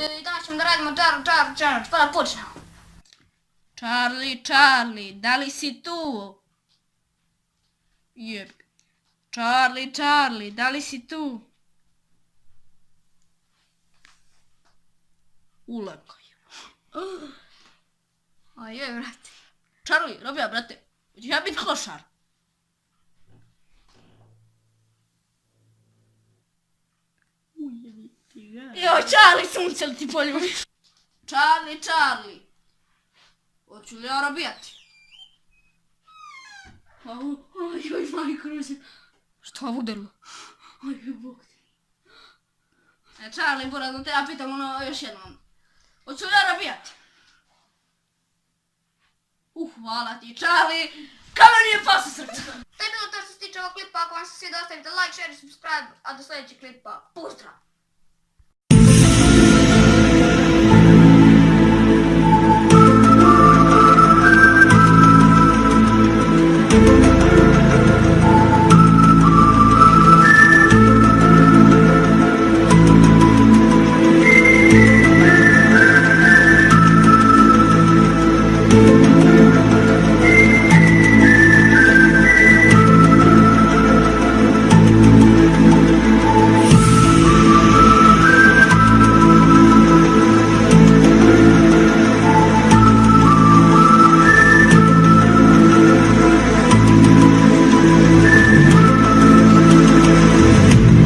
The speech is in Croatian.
I danas ćemo da radimo Charlie Challenge, pa da počnemo. Charlie, da li si tu? Jeb. Charlie, da li si tu? Ulekaj. Ajoj, brate. Charlie, Robija, brate, hoćeš ja biti klošar? Joj, Charlie, sunce li ti poljubiš? Charlie, hoću li ja robijati? Ajoj, majko, što ovo udarilo? Ajoj, bog ti. Charlie, porazno te ja pitam još jednom. Hoću li ja robijati? Hvala ti, Charlie. Kamen je pao sa srca. To je bilo to što se tiče ovog klipa. Ako vam se sviđa, ostavite like, share i subscribe. A do sljedećeg klipa. Pozdrav!